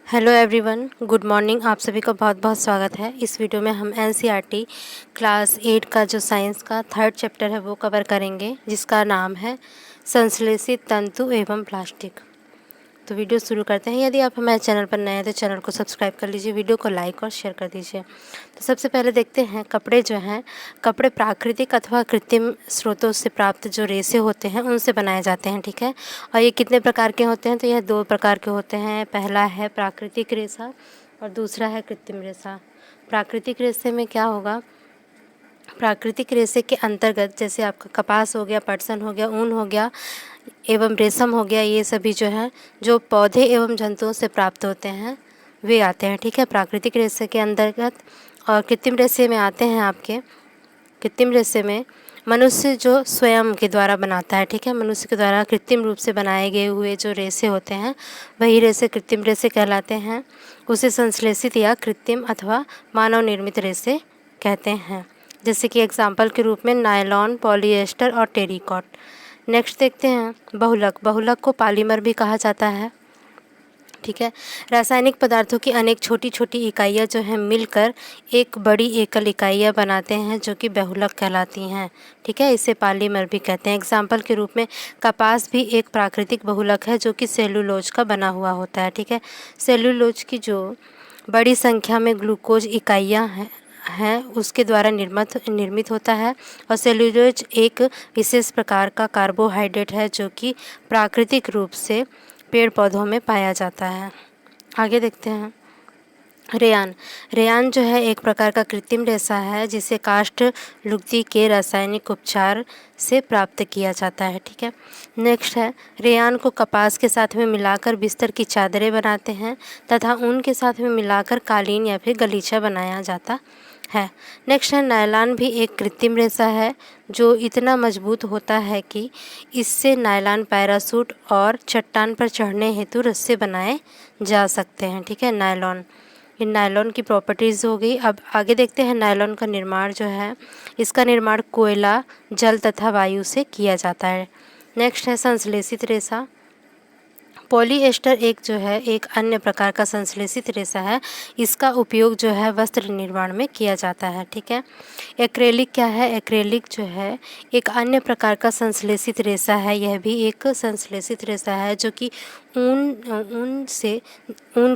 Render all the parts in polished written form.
Hello everyone, good morning. आप सभी का बहुत बहुत स्वागत है। इस वीडियो में हम एनसीईआरटी क्लास 8 का जो साइंस का 3rd चैप्टर है वो कवर करेंगे, जिसका नाम है संश्लेषित तंतु एवं प्लास्टिक। तो वीडियो शुरू करते हैं। यदि आप हमारे चैनल पर नए हैं तो चैनल को सब्सक्राइब कर लीजिए, वीडियो को लाइक और शेयर कर दीजिए। तो सबसे पहले देखते हैं, कपड़े जो हैं, कपड़े प्राकृतिक अथवा कृत्रिम स्रोतों से प्राप्त जो रेशे होते हैं उनसे बनाए जाते हैं, ठीक है। और ये कितने प्रकार के होते हैं? तो यह 2 प्रकार के होते हैं। पहला है प्राकृतिक रेशा और दूसरा है कृत्रिम रेशा। प्राकृतिक रेशे में क्या होगा? प्राकृतिक रेशे के अंतर्गत जैसे आपका कपास हो गया, पटसन हो गया, ऊन हो गया एवं रेशम हो गया, ये सभी जो है जो पौधे एवं जंतुओं से प्राप्त होते हैं वे आते हैं, ठीक है, प्राकृतिक रेशे के अंतर्गत। और कृत्रिम रेशे में आते हैं आपके, कृत्रिम रेशे में मनुष्य जो स्वयं के द्वारा बनाता है, ठीक है, मनुष्य के द्वारा कृत्रिम रूप से बनाए गए हुए जो रेशे होते हैं वही रेशे कृत्रिम रेशे कहलाते हैं। उसे संश्लेषित या कृत्रिम अथवा मानव निर्मित रेशे कहते हैं। जैसे कि एग्जाम्पल के रूप में नायलॉन, पॉलिएस्टर और टेरिकॉट। नेक्स्ट देखते हैं बहुलक। बहुलक को पॉलीमर भी कहा जाता है, ठीक है। रासायनिक पदार्थों की अनेक छोटी छोटी इकाइयाँ जो हैं मिलकर एक बड़ी एकल इकाइयाँ बनाते हैं जो कि बहुलक कहलाती हैं, ठीक है। इसे पॉलीमर भी कहते हैं। एग्जाम्पल के रूप में कपास भी एक प्राकृतिक बहुलक है जो कि सेलुलोज का बना हुआ होता है, ठीक है। सेलुलोज की जो बड़ी संख्या में ग्लूकोज इकाइयाँ हैं उसके द्वारा निर्मित होता है। और सेलुलोज एक विशेष प्रकार का कार्बोहाइड्रेट है जो कि प्राकृतिक रूप से पेड़ पौधों में पाया जाता है। आगे देखते हैं रेयान। रेयान जो है एक प्रकार का कृत्रिम रेशा है जिसे काष्ठ लुगदी के रासायनिक उपचार से प्राप्त किया जाता है, ठीक है। नेक्स्ट है रेयान को कपास के साथ में मिलाकर बिस्तर की चादरें बनाते हैं तथा ऊन के साथ में मिलाकर कालीन या फिर गलीचा बनाया जाता है। नेक्स्ट है नायलॉन, भी एक कृत्रिम रेशा है जो इतना मजबूत होता है कि इससे नायलॉन पैराशूट और चट्टान पर चढ़ने हेतु रस्से बनाए जा सकते हैं, ठीक है। नायलॉन, ये नायलॉन की प्रॉपर्टीज़ हो गई। अब आगे देखते हैं नायलॉन का निर्माण जो है, इसका निर्माण कोयला, जल तथा वायु से किया जाता है। नेक्स्ट है संश्लेषित रेशा। पॉलीएस्टर एक जो है एक अन्य प्रकार का संश्लेषित रेशा है। इसका उपयोग जो है वस्त्र निर्माण में किया जाता है, ठीक है। एक्रेलिक क्या है? एक्रेलिक जो है एक अन्य प्रकार का संश्लेषित रेशा है। यह भी एक संश्लेषित रेशा है जो कि ऊन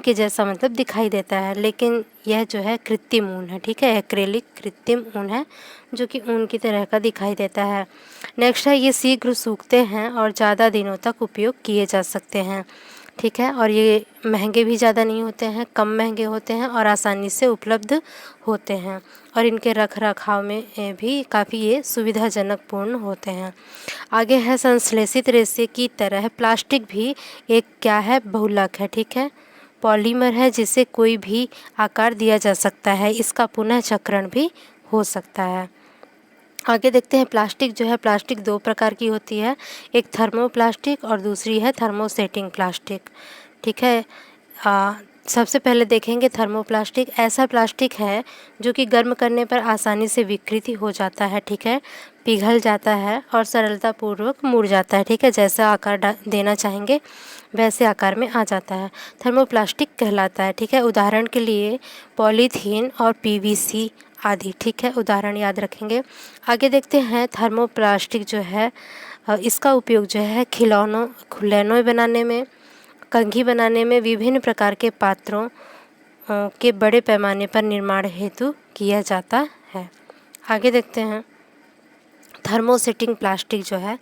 के जैसा मतलब दिखाई देता है, लेकिन यह जो है कृत्रिम ऊन है, ठीक है। एक्रेलिक कृत्रिम ऊन है जो कि ऊन की तरह का दिखाई देता है। नेक्स्ट है ये शीघ्र सूखते हैं और ज़्यादा दिनों तक उपयोग किए जा सकते हैं, ठीक है। और ये महंगे भी ज़्यादा नहीं होते हैं, कम महंगे होते हैं और आसानी से उपलब्ध होते हैं। और इनके रख रखाव में भी काफ़ी ये सुविधाजनक पूर्ण होते हैं। आगे है संश्लेषित रेशे की तरह प्लास्टिक भी एक क्या है? बहुलक है, ठीक है। पॉलीमर है जिसे कोई भी आकार दिया जा सकता है। इसका पुनः चक्रण भी हो सकता है। आगे देखते हैं प्लास्टिक जो है, प्लास्टिक 2 प्रकार की होती है, एक थर्मोप्लास्टिक और दूसरी है थर्मोसेटिंग प्लास्टिक, ठीक है। सबसे पहले देखेंगे थर्मोप्लास्टिक। ऐसा प्लास्टिक है जो कि गर्म करने पर आसानी से विकृति हो जाता है, ठीक है, पिघल जाता है और सरलतापूर्वक मुड़ जाता है, ठीक है। जैसा आकार देना चाहेंगे वैसे आकार में आ जाता है, थर्मोप्लास्टिक कहलाता है, ठीक है। उदाहरण के लिए पॉलीथीन और पीवीसी आदि, ठीक है, उदाहरण याद रखेंगे। आगे देखते हैं थर्मोप्लास्टिक जो है इसका उपयोग जो है खिलौनों बनाने में, कंघी बनाने में, विभिन्न प्रकार के पात्रों के बड़े पैमाने पर निर्माण हेतु किया जाता है। आगे देखते हैं थर्मोसेटिंग प्लास्टिक जो है,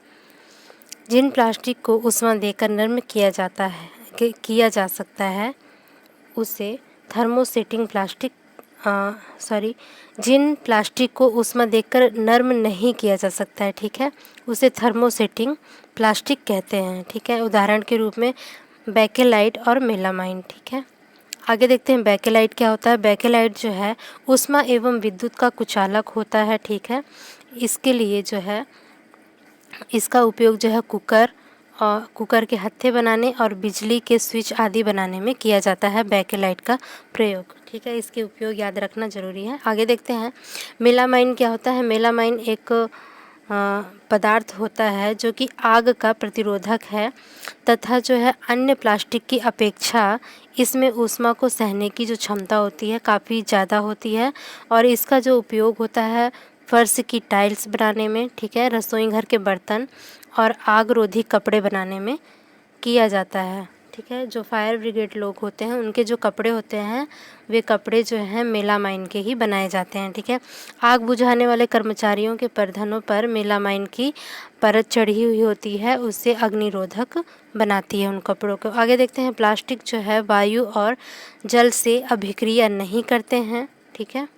जिन प्लास्टिक को ऊष्मा देकर नरम किया जा सकता है उसे थर्मोसेटिंग प्लास्टिक जिन प्लास्टिक को ऊष्मा देकर नरम नहीं किया जा सकता है, ठीक है, उसे थर्मोसेटिंग प्लास्टिक कहते हैं, ठीक है। उदाहरण के रूप में बेकेलाइट और मेलामाइन, ठीक है। आगे देखते हैं बेकेलाइट क्या होता है। बेकेलाइट जो है ऊष्मा एवं विद्युत का कुचालक होता है, ठीक है। इसके लिए जो है इसका उपयोग जो है कुकर के हत्थे बनाने और बिजली के स्विच आदि बनाने में किया जाता है बेकेलाइट का प्रयोग, ठीक है। इसके उपयोग याद रखना ज़रूरी है। आगे देखते हैं मेलामाइन क्या होता है। मेलामाइन एक पदार्थ होता है जो कि आग का प्रतिरोधक है तथा जो है अन्य प्लास्टिक की अपेक्षा इसमें ऊष्मा को सहने की जो क्षमता होती है काफ़ी ज़्यादा होती है। और इसका जो उपयोग होता है फर्श की टाइल्स बनाने में, ठीक है, रसोई घर के बर्तन और आग रोधी कपड़े बनाने में किया जाता है। ठीक है, जो फायर ब्रिगेड लोग होते हैं उनके जो कपड़े होते हैं वे कपड़े जो हैं मेलामाइन के ही बनाए जाते हैं। ठीक है, आग बुझाने वाले कर्मचारियों के परधनों पर मेलामाइन की परत चढ़ी हुई होती है, उससे अग्निरोधक बनाती है उन कपड़ों को। आगे देखते हैं, प्लास्टिक जो है वायु और जल से अभिक्रिया नहीं करते हैं। ठीक है,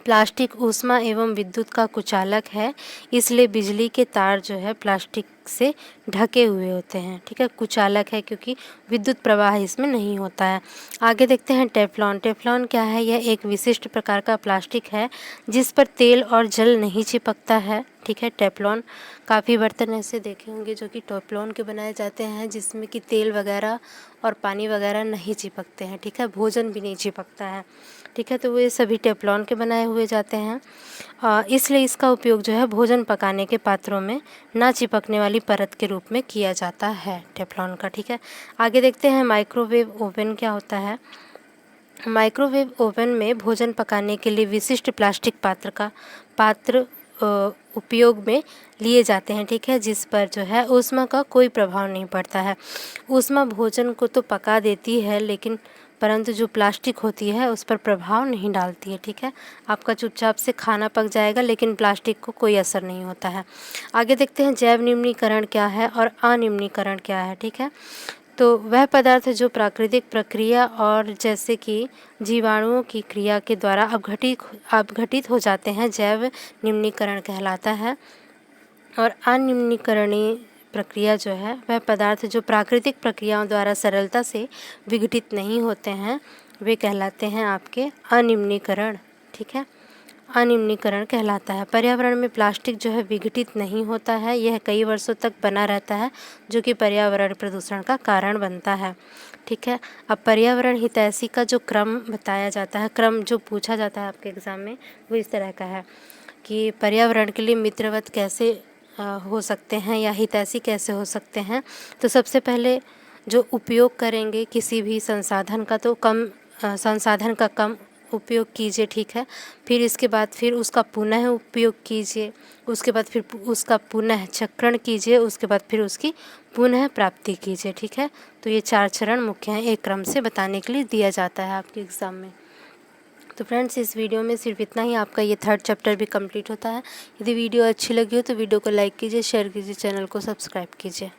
प्लास्टिक ऊष्मा एवं विद्युत का कुचालक है, इसलिए बिजली के तार जो है प्लास्टिक से ढके हुए होते हैं। ठीक है, कुचालक है क्योंकि विद्युत प्रवाह इसमें नहीं होता है। आगे देखते हैं टेफ्लॉन। टेफ्लॉन क्या है? यह एक विशिष्ट प्रकार का प्लास्टिक है जिस पर तेल और जल नहीं चिपकता है। ठीक है, टेफ्लॉन काफ़ी बर्तन ऐसे देखे होंगे जो कि टेफ्लॉन के बनाए जाते हैं जिसमें कि तेल वगैरह और पानी वगैरह नहीं चिपकते हैं। ठीक है, भोजन भी नहीं चिपकता है। ठीक है, तो वो ये सभी टेफ्लॉन के बनाए हुए जाते हैं, इसलिए इसका उपयोग जो है भोजन पकाने के पात्रों में ना चिपकने वाली परत के रूप में किया जाता है टेफ्लॉन का। ठीक है, आगे देखते हैं माइक्रोवेव ओवन क्या होता है। माइक्रोवेव ओवन में भोजन पकाने के लिए विशिष्ट प्लास्टिक पात्र उपयोग में लिए जाते हैं। ठीक है, जिस पर जो है ऊष्मा का कोई प्रभाव नहीं पड़ता है। ऊष्मा भोजन को तो पका देती है लेकिन परंतु जो प्लास्टिक होती है उस पर प्रभाव नहीं डालती है। ठीक है, आपका चुपचाप से खाना पक जाएगा लेकिन प्लास्टिक को कोई असर नहीं होता है। आगे देखते हैं जैव निम्नीकरण क्या है और अनिम्नीकरण क्या है। ठीक है, तो वह पदार्थ जो प्राकृतिक प्रक्रिया और जैसे कि जीवाणुओं की क्रिया के द्वारा अपघटित हो जाते हैं, जैव निम्नीकरण कहलाता है। और अनिम्नीकरणीय प्रक्रिया जो है वह पदार्थ जो प्राकृतिक प्रक्रियाओं द्वारा सरलता से विघटित नहीं होते हैं वे कहलाते हैं आपके अनिम्नीकरण। ठीक है, अनिम्नीकरण कहलाता है। पर्यावरण में प्लास्टिक जो है विघटित नहीं होता है, यह कई वर्षों तक बना रहता है जो कि पर्यावरण प्रदूषण का कारण बनता है। ठीक है, अब पर्यावरण हितैषी का जो क्रम बताया जाता है, क्रम जो पूछा जाता है आपके एग्ज़ाम में वो इस तरह का है कि पर्यावरण के लिए मित्रवत कैसे हो सकते हैं या हितैषी कैसे हो सकते हैं। तो सबसे पहले जो उपयोग करेंगे किसी भी संसाधन का तो संसाधन का कम उपयोग कीजिए। ठीक है, फिर इसके बाद फिर उसका पुनः उपयोग कीजिए, उसके बाद फिर उसका पुनः चक्रण कीजिए, उसके बाद फिर उसकी पुनः प्राप्ति कीजिए। ठीक है, तो ये 4 चरण मुख्य हैं, एक क्रम से बताने के लिए दिया जाता है आपके एग्ज़ाम में। तो फ्रेंड्स, इस वीडियो में सिर्फ इतना ही, आपका ये 3rd चैप्टर भी कंप्लीट होता है। यदि वीडियो अच्छी लगी हो तो वीडियो को लाइक कीजिए, शेयर कीजिए, चैनल को सब्सक्राइब कीजिए।